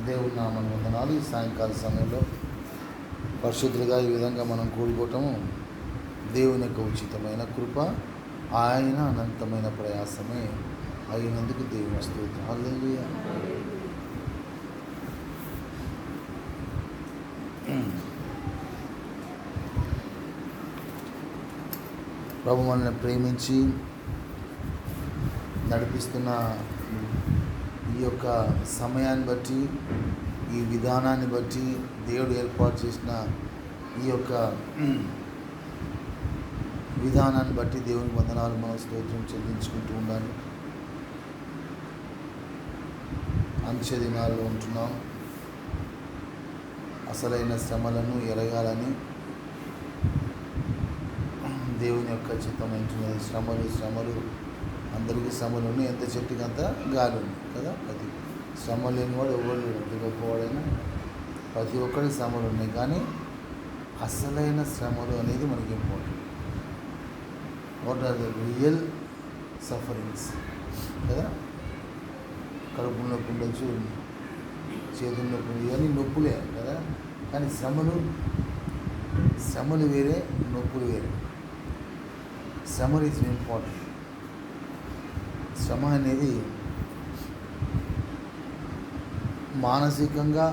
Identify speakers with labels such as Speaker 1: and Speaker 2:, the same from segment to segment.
Speaker 1: దేవుని నామమున వందనాలు. ఈ సాయంకాల సమయంలో పరిశుద్ధులుగా ఈ విధంగా మనం కూడుకోవటము దేవుని యొక్క ఉచితమైన కృప, ఆయన అనంతమైన ప్రయాసమే అయినందుకు దేవుని స్తోత్రం. హల్లెలూయా. ప్రభు మనల్ని ప్రేమించి నడిపిస్తున్న ఈ యొక్క సమయాన్ని బట్టి, ఈ విధానాన్ని బట్టి, దేవుడు ఏర్పాటు చేసిన ఈ యొక్క విధానాన్ని బట్టి దేవుని వందనాలు, మన స్తోత్రం చెల్లించుకుంటూ ఉండాలి. అంత్య దినాల్లో ఉంటున్నాం. అసలైన శ్రమలను ఎరగాలని దేవుని యొక్క చిత్తం ఏంటున్నది. శ్రమలు అందరికీ శ్రమలు ఉన్నాయి. ఎంత చెట్టుకి అంత గాలి ఉంది కదా. అది శ్రమ లేనివాడు ఎవరు లేడు. ఎంత గొప్పవాడైనా ప్రతి ఒక్కరికి శ్రమలు ఉన్నాయి. కానీ అసలైన శ్రమలు అనేది మనకి important. What are the real sufferings కదా. కడుపు నొప్పి ఉండొచ్చు, చేతుల నొప్పి, ఇవన్నీ నొప్పులే కదా. కానీ శ్రమలు వేరే, నొప్పులు వేరే. శ్రమ ఈజ్ ఇంపార్టెంట్. శ్రమ అనేది మానసికంగా,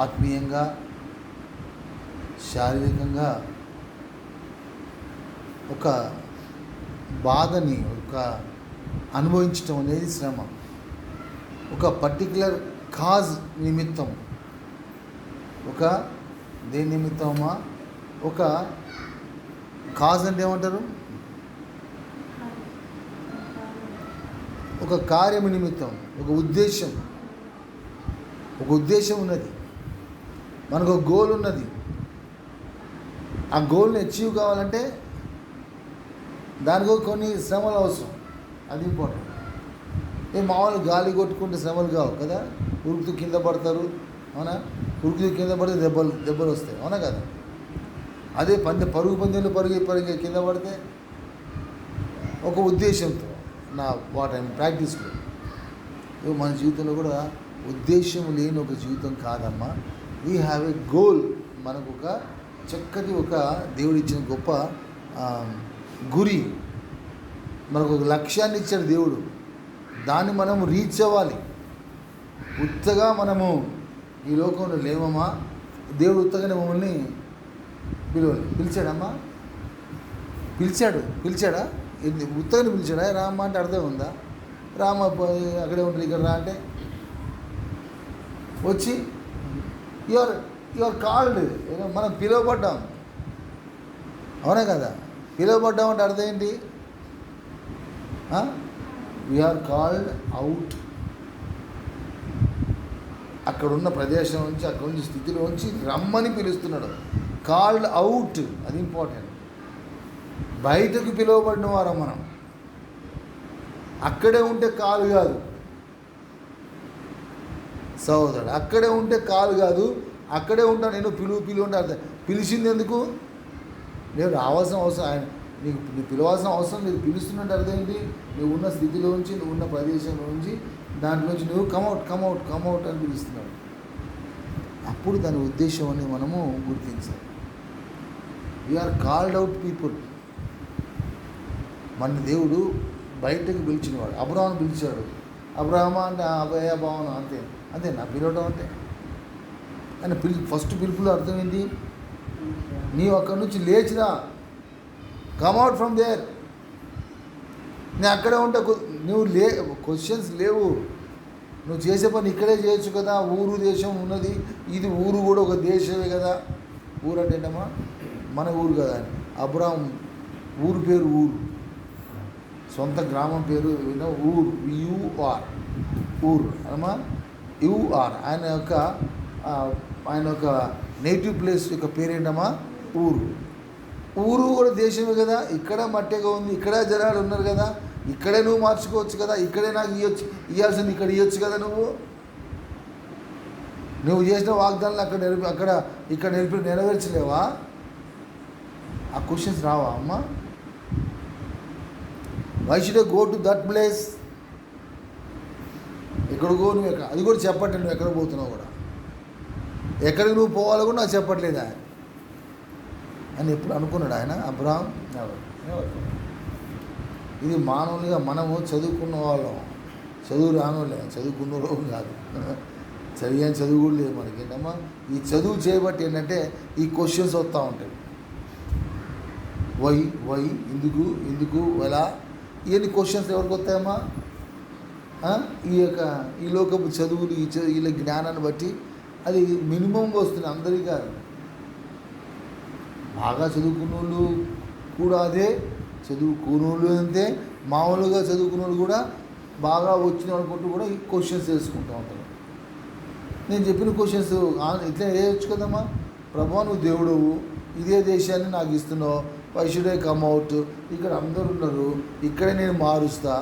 Speaker 1: ఆత్మీయంగా, శారీరకంగా ఒక బాధని అనుభవించటం అనేది శ్రమ. ఒక పర్టిక్యులర్ కాజ్ నిమిత్తం, దేని నిమిత్తమా, ఒక కాజ్ అంటే ఏమంటారు, ఒక కార్యము నిమిత్తం, ఒక ఉద్దేశం ఉన్నది. మనకు ఒక గోల్ ఉన్నది. ఆ గోల్ని అచీవ్ కావాలంటే దానికి కొన్ని శ్రమలు అవసరం. అది ఇంపార్టెంట్. మామూలు గాలి కొట్టుకుంటే శ్రమలు కావు కదా. ఉరుకుతూ కింద పడతారు, అవునా. ఉరుకుతూ కింద పడితే దెబ్బలు వస్తాయి, అవునా కదా. అదే పరుగు పందెంలో పరిగి కింద పడితే ఒక ఉద్దేశంతో ప్రాక్టీస్లో. మన జీవితంలో కూడా ఉద్దేశం లేని ఒక జీవితం కాదమ్మా. We have a goal. మనకు ఒక చక్కటి దేవుడు ఇచ్చిన గొప్ప గురి, మనకు ఒక లక్ష్యాన్ని ఇచ్చాడు దేవుడు. దాన్ని మనము రీచ్ అవ్వాలి. ఉత్తగా మనము ఈ లోకంలో లేమమ్మా. దేవుడు ఉత్తగానే మమ్మల్ని పిలిచాడమ్మా. పిలిచాడా? ఉత్తగానే పిలిచాడా? రామ్మ అంటే అర్థం ఉందా? రామ అక్కడే ఉంటుంది, ఇక్కడ రా అంటే వచ్చి యువర్ కాల్డ్. మనం పిలువబడ్డాం, అవునా కదా. పిలువబడ్డాం అంటే అర్థం ఏంటి? We are called out. అక్కడున్న ప్రదేశం నుంచి, అక్కడ నుంచి స్థితిలో నుంచి రమ్మని పిలుస్తున్నాడు. కాల్డ్ అవుట్, అది ఇంపార్టెంట్. బయటకు పిలువబడిన వారం మనం. అక్కడే ఉంటే కాలు కాదు సహోదరుడు, అక్కడే ఉంటే కాలు కాదు. అక్కడే ఉంటా నేను. పిలువు అంటే అర్థం. పిలిచింది ఎందుకు? నేను రావాల్సిన అవసరం, ఆయన నీకు పిలవాల్సిన అవసరం లేదు. పిలుస్తున్నట్టు అర్థం ఏంటి? నువ్వు ఉన్న స్థితిలోంచి, నువ్వు ఉన్న ప్రదేశంలో నుంచి, దాంట్లోంచి నువ్వు కమ్అవుట్ అని పిలుస్తున్నాడు. అప్పుడు దాని ఉద్దేశం అని మనము గుర్తించాలి. We are called out people. మన దేవుడు బయటకు పిలిచినవాడు. అబ్రహాం పిలిచాడు. అబ్రహమా అంటే అభయ భావన, అంతే నా పిలవడం అంటే. ఆయన ఫస్ట్ పిలుపులో అర్థం ఏంటి? నీవు అక్కడి నుంచి లేచిరా, కమ్అవుట్ ఫ్రమ్ దేర్. నేను అక్కడే ఉంటే నువ్వు క్వశ్చన్స్ లేవు. నువ్వు చేసే పని ఇక్కడే చేయొచ్చు కదా. ఊరు దేశం ఉన్నది, ఇది ఊరు కూడా ఒక దేశమే కదా. ఊరు అంటే ఏంటమ్మా? మన ఊరు కదా. అబ్రహాం ఊరు పేరు ఊరు, సొంత గ్రామం పేరు ఊరు. ఊరు అమ్మా, యూఆర్. ఆయన యొక్క నేటివ్ ప్లేస్ యొక్క పేరేంటమ్మా? ఊరు కూడా దేశమే కదా. ఇక్కడ మట్టిగా ఉంది, ఇక్కడ జనాలు ఉన్నారు కదా. ఇక్కడే నువ్వు మార్చుకోవచ్చు కదా. ఇక్కడే నాకు ఇవ్వాల్సింది ఇక్కడ ఇవ్వచ్చు కదా. నువ్వు చేసిన వాగ్దానాలు ఇక్కడ నెరవేర్చలేవా? ఆ క్వశ్చన్స్ రావా అమ్మా? Why should I go to that place? ఎక్కడికో నువ్వు అది కూడా చెప్పట్లేదు, నువ్వు ఎక్కడికి పోతున్నావు కూడా, ఎక్కడికి నువ్వు పోవాలో కూడా నాకు చెప్పట్లేదా అని ఎప్పుడు అనుకున్నాడు ఆయన అబ్రహాం? ఇది మానవులుగా మనము చదువుకున్న వాళ్ళం, చదువు రానోళ్ళే, చదువుకున్న వాళ్ళు కాదు, చదివాని చదువు కూడా లేదు మనకి. ఏంటమ్మా ఈ చదువు చేయబట్టి ఏంటంటే ఈ క్వశ్చన్స్ వస్తూ ఉంటాయి. వై ఎందుకు ఎలా, ఇవన్నీ క్వశ్చన్స్ ఎవరికి వస్తాయమ్మా? ఈ లోకపు చదువులు వీళ్ళ జ్ఞానాన్ని బట్టి అది మినిమంగా వస్తుంది, అందరికీ కాదు. బాగా చదువుకున్న వాళ్ళు కూడా అదే, చదువుకున్న వాళ్ళు అంతే, మామూలుగా చదువుకున్న వాళ్ళు కూడా బాగా వచ్చిన అనుకుంటూ కూడా ఈ క్వశ్చన్స్ వేసుకుంటూ ఉంటారు. నేను చెప్పిన క్వశ్చన్స్ ఇట్లా వేయచ్చు కదమ్మా. ప్రభువా నువ్వు దేవుడవు, ఇదే దేశాన్ని నాకు ఇస్తున్నావు, why should I come out, ఇక్కడ అందరూ ఉన్నారు, ఇక్కడే నేను మారుస్తా.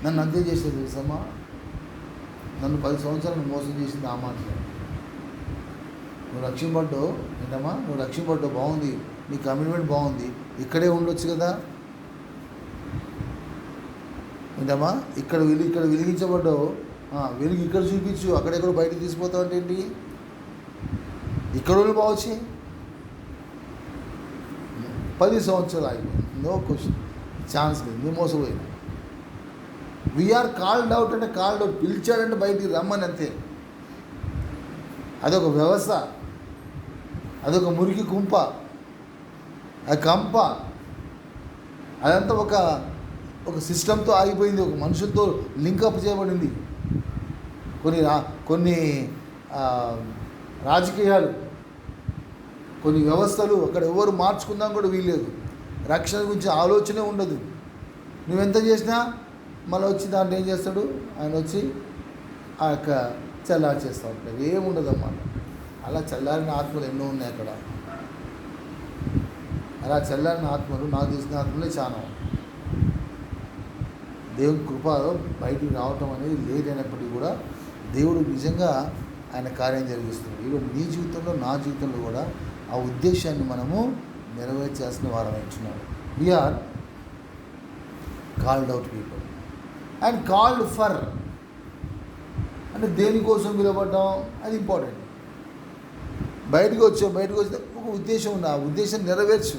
Speaker 1: నన్ను అంతే చేసేది తెలుసమ్మా, నన్ను 10 సంవత్సరాలు మోసం చేసింది ఆ మాట. నువ్వు రక్షింపడ్డావు ఏంటమ్మా, నువ్వు రక్షింపడ్డావు, బాగుంది, నీ కమిట్మెంట్ బాగుంది, ఇక్కడే ఉండొచ్చు కదా ఏంటమ్మా. ఇక్కడ వెలిగించబడ్డావు, వెలుగు ఇక్కడ చూపించు, అక్కడెక్కడ బయటకు తీసిపోతావు అంటే ఏంటి? ఇక్కడ వాళ్ళు బావచ్చు. 10 సంవత్సరాలు ఆగిపోయింది, నో క్వశ్చన్, ఛాన్స్ లేదు, మేము మోసపోయినా. వీఆర్ కాల్డ్ అవుట్ అంటే కాల్డ్ అవుట్, పిలిచాడంటే బయటికి రమ్మని అంతే. అదొక వ్యవస్థ, అదొక మురికి కుంప, అది కంప, అదంతా ఒక సిస్టంతో ఆగిపోయింది, ఒక మనుషులతో లింకప్ చేయబడింది. కొన్ని రాజకీయాలు, కొన్ని వ్యవస్థలు, అక్కడ ఎవరు మార్చుకుందాం కూడా వీల్లేదు. రక్షణ గురించి ఆలోచనే ఉండదు. నువ్వెంత చేసినా మళ్ళీ వచ్చి దాంట్లో ఏం చేస్తాడు ఆయన, వచ్చి ఆ యొక్క చల్లారి చేస్తూ ఉంటాడు, ఏముండదు అన్నమాట. అలా చల్లారిన ఆత్మలు ఎన్నో ఉన్నాయి అక్కడ. అలా చల్లారిన ఆత్మలు, నాకు తెలిసిన ఆత్మలే చాలా. దేవుని కృపలో బయటికి రావటం అనేది లేదైనప్పటికీ కూడా దేవుడు నిజంగా ఆయన కార్యం జరిగిస్తున్నాడు. ఈరోజు నీ జీవితంలో, నా జీవితంలో కూడా ఆ ఉద్దేశాన్ని మనము నెరవేర్చాల్సిన వారం ఇచ్చున్నాడు. We are called out people and called for, అంటే దేనికోసం పిలువబడ్డాం అది ఇంపార్టెంట్. బయటకు వచ్చి ఒక ఉద్దేశం ఉంది, ఆ ఉద్దేశం నెరవేర్చు.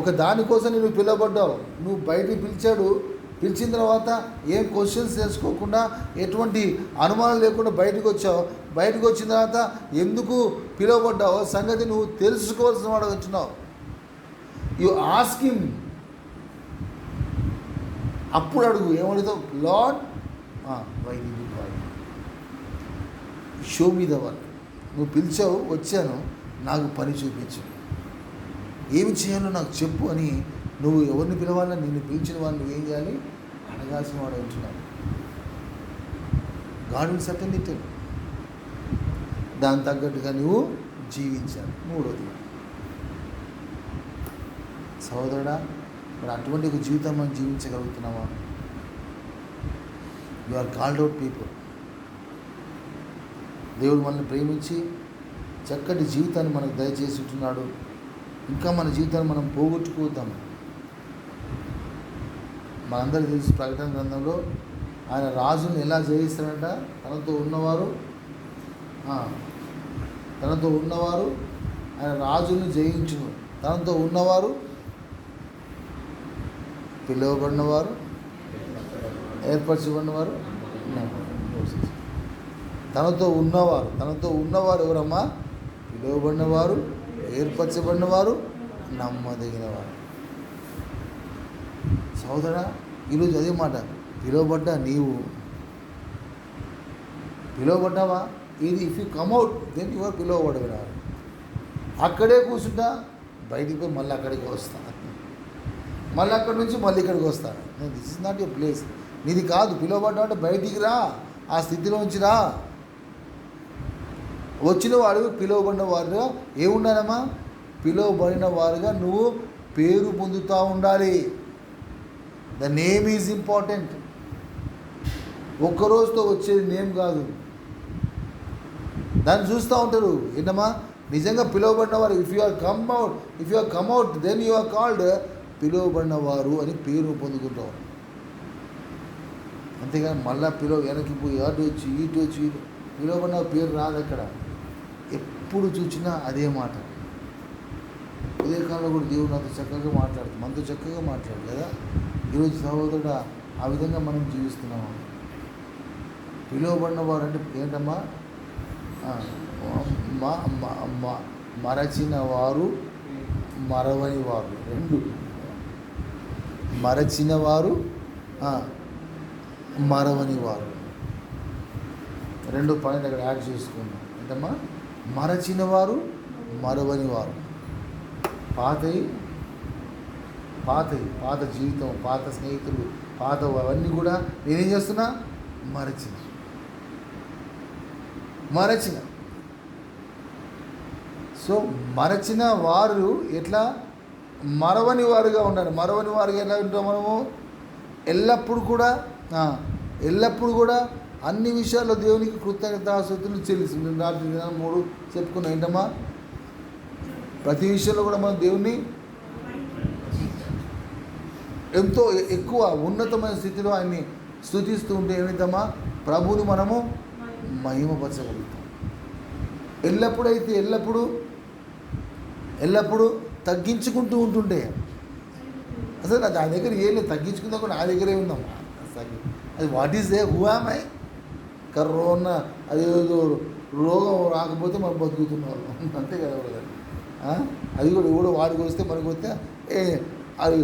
Speaker 1: ఒక దానికోసం నువ్వు పిలువబడ్డావు, నువ్వు బయటికి పిలిచిన తర్వాత ఏం క్వశ్చన్స్ తెలుసుకోకుండా, ఎటువంటి అనుమానం లేకుండా బయటకు వచ్చావు. బయటకు వచ్చిన తర్వాత ఎందుకు పిలువబడ్డావో సంగతి నువ్వు తెలుసుకోవాల్సిన వాడు వచ్చినావు. యు ఆస్క్ హిమ్, అప్పుడు అడుగు, ఏమడుగుతావు? Lord why did you call me, show me the work. నువ్వు పిలిచావు, వచ్చాను, నాకు పని చూపించు, ఏమి చేయాలో నాకు చెప్పు అని నువ్వు ఎవరిని పిలవాలని, నిన్ను పిలిచిన వాళ్ళు నువ్వేం చేయాలి? అడగాల్సిన వాడు ఉంటున్నావు. గాడ్ విల్ సర్టన్లీ టెల్, దాని తగ్గట్టుగా నువ్వు జీవించాలి. 3వది సహోదరుడా, మరి అటువంటి ఒక జీవితం మనం జీవించగలుగుతున్నావా? You are called out people. దేవుడు మనల్ని ప్రేమించి చక్కటి జీవితాన్ని మనకు దయచేసి ఉంటున్నాడు. ఇంకా మన జీవితాన్ని మనం పోగొట్టుకోద్దాం. మనందరికీ తెలుసు, ప్రకటన గ్రంథంలో ఆయన రాజుని ఎలా జయిస్తాడంట? తనతో ఉన్నవారు ఆయన రాజుని జయించును. తనతో ఉన్నవారు, పిలువబడినవారు, ఏర్పరచబడినవారు, తనతో ఉన్నవారు ఎవరమ్మా? పిలువబడినవారు, ఏర్పరచబడినవారు, నమ్మదగినవారు. సోదరా, ఈరోజు అదే మాట, పిలువబడ్డా నీవు పిలువబడ్డావా? ఇది if you come out then you are పిలువబడగలరు. అక్కడే కూర్చుంటా, బయటికి పోయి మళ్ళీ అక్కడికి వస్తా, మళ్ళీ అక్కడి నుంచి మళ్ళీ ఇక్కడికి వస్తాను. This is not a place, నీది కాదు. పిలువబడ్డా అంటే బయటికి రా, ఆ స్థితిలో నుంచి రా. వచ్చిన వాడు పిలువబడిన వారుగా ఏముండాలమ్మా? పిలువబడిన వారుగా నువ్వు పేరు పొందుతూ ఉండాలి. The name is important. ఒక్కరోజుతో వచ్చేది నేమ్ కాదు, దాన్ని చూస్తూ ఉంటారు. ఏంటమ్మా? నిజంగా పిలువబడిన వారు, if you are come out then you are called, పిలువబడిన వారు అని పేరు పొందుకుంటారు. అంతేగాని మళ్ళా వెనక్కి పోయి అటు వచ్చి ఇటు వచ్చి పిలువబడిన పేరు రాదు అక్కడ. ఎప్పుడు చూసినా అదే మాట. ఉదయకాలంలో కూడా దేవుడు నాతో చక్కగా మాట్లాడుతుంది, మనతో చక్కగా మాట్లాడు కదా. ఈరోజు సహోదరుడు ఆ విధంగా మనం జీవిస్తున్నాము. పిలువబడిన వారు అంటే ఏంటమ్మా? మరచిన వారు, మరవని వారు, రెండు. మరచిన వారు, మరవని వారు, రెండు పాయింట్ అక్కడ యాడ్ చేసుకున్నాం. ఏంటమ్మా? మరచిన వారు, మరవని వారు. పాత జీవితం, పాత స్నేహితులు, పాత అవన్నీ కూడా నేనేం చేస్తున్నా? మరచిన. సో మరచిన వారు ఎట్లా? మరవని వారుగా ఉండాలి. మరవని వారుగా ఎలా ఉంటాం మనము? ఎల్లప్పుడు కూడా అన్ని విషయాల్లో దేవునికి కృతజ్ఞతాస్తుతులు చెల్లిస్తుంది. రాత్రి 3 చెప్పుకున్నాం. ఏంటమ్మా? ప్రతి విషయంలో కూడా మనం దేవుణ్ణి ఎంతో ఎక్కువ ఉన్నతమైన స్థితిలో ఆయన్ని స్తుతిస్తూ ఉంటే ఏమిటమ్మా? ప్రభువుని మనము మహిమపరచగలుగుతాం. ఎల్లప్పుడూ తగ్గించుకుంటూ ఉంటుండే అసలు నా దగ్గర ఏం లేదు, తగ్గించుకుందా కూడా నా దగ్గరే ఉందమ్మా. అది what is they who am I? Corona అదేదో రోగం రాకపోతే మనం బతుకుతున్నారు అంతే కదా. అది కూడా ఎవడో వాడికి వస్తే మనకు వస్తే అది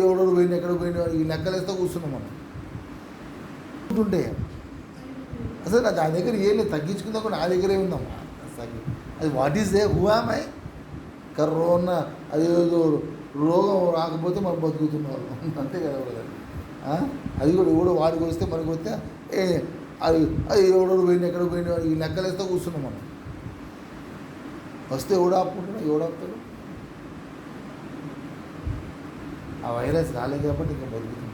Speaker 1: ఎవడో పోయిన ఎక్కడ పోయిన ఈ లెక్కలేస్తే కూర్చున్నాం మనం ఉంటుండే. అసలు నా దగ్గర ఏం లేదు, తగ్గించుకుందా కూడా నా దగ్గరే ఉందమ్మా. అది what is they who am I? Corona అదేదో రోగం రాకపోతే మనం బతుకుతున్నారు అంతే కదా. అది కూడా ఎవడో వాడికి వస్తే మనకు వస్తే అది ఎవడో పోయిన ఎక్కడ పోయిన ఈ లెక్కలేస్తే కూర్చున్నాం మనం. వస్తే ఎవడాపుతాడు? ఆ వైరస్ రాలేదు కాబట్టి ఇంకా బతుకుతుంది.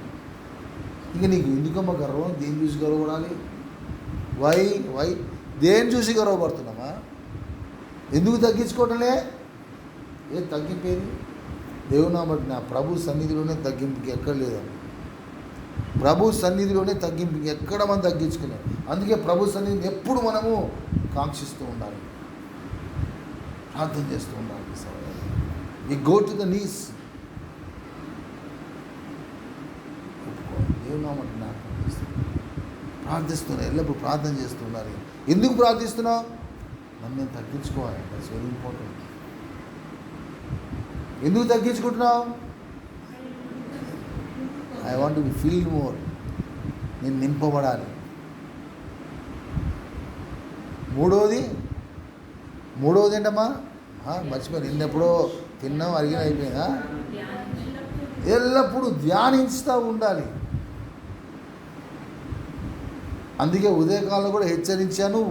Speaker 1: ఇంకా నీకు ఎందుకమ్మా గర్వం? దేని చూసి గర్వపడాలి? వై దేని చూసి గర్వపడుతున్నామా? ఎందుకు తగ్గించుకోవటంలే? ఏం తగ్గిపోయింది? దేవునా బట్టి నా ప్రభు సన్నిధిలోనే తగ్గింపుకి ఎక్కడ లేదండి. ప్రభు సన్నిధిలోనే తగ్గింపుకి ఎక్కడ మనం తగ్గించుకున్నాం. అందుకే ప్రభు సన్నిధిని ఎప్పుడు మనము కాంక్షిస్తూ ఉండాలి, ప్రార్థన చేస్తూ ఉండాలి. We go to the knees. దేవునా బట్టి నా ప్రార్థిస్తున్నా, ఎల్లప్పుడు ప్రార్థన చేస్తున్నారు. ఎందుకు ప్రార్థిస్తున్నావు? నన్ను నేను తగ్గించుకోవాలి. That's very important. ఎందుకు తగ్గించుకుంటున్నావు? I want to be feel more. నేను నింపబడాలి. మూడోది ఏంటమ్మా? మర్చిపోయాను. నిన్నెప్పుడో తిన్నాం, అరిగిన అయిపోయిందా? ఎల్లప్పుడూ ధ్యానిస్తూ ఉండాలి. అందుకే ఉదయకాలంలో కూడా హెచ్చరించాను,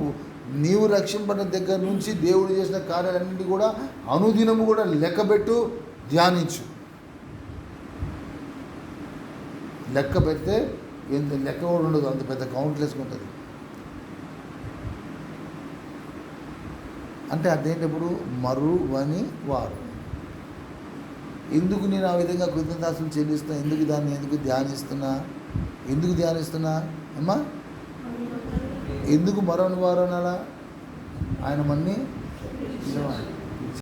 Speaker 1: నీవు రక్షింపడిన దగ్గర నుంచి దేవుడు చేసిన కార్యాలన్నింటినీ కూడా అనుదినము కూడా లెక్కబెట్టు, ధ్యానించు. లెక్క పెడితే లెక్క కూడా ఉండదు, అంత పెద్ద కౌంట్లెస్గా ఉంటుంది. అంటే అదేంటప్పుడు మరువని వారు. ఎందుకు నేను ఆ విధంగా కృతజ్ఞతాస్తులు చెల్లిస్తున్నా? ఎందుకు ధ్యానిస్తున్నా అమ్మా? ఎందుకు మరవని వారు అనాలా? ఆయన మన్ని నిలవాలి.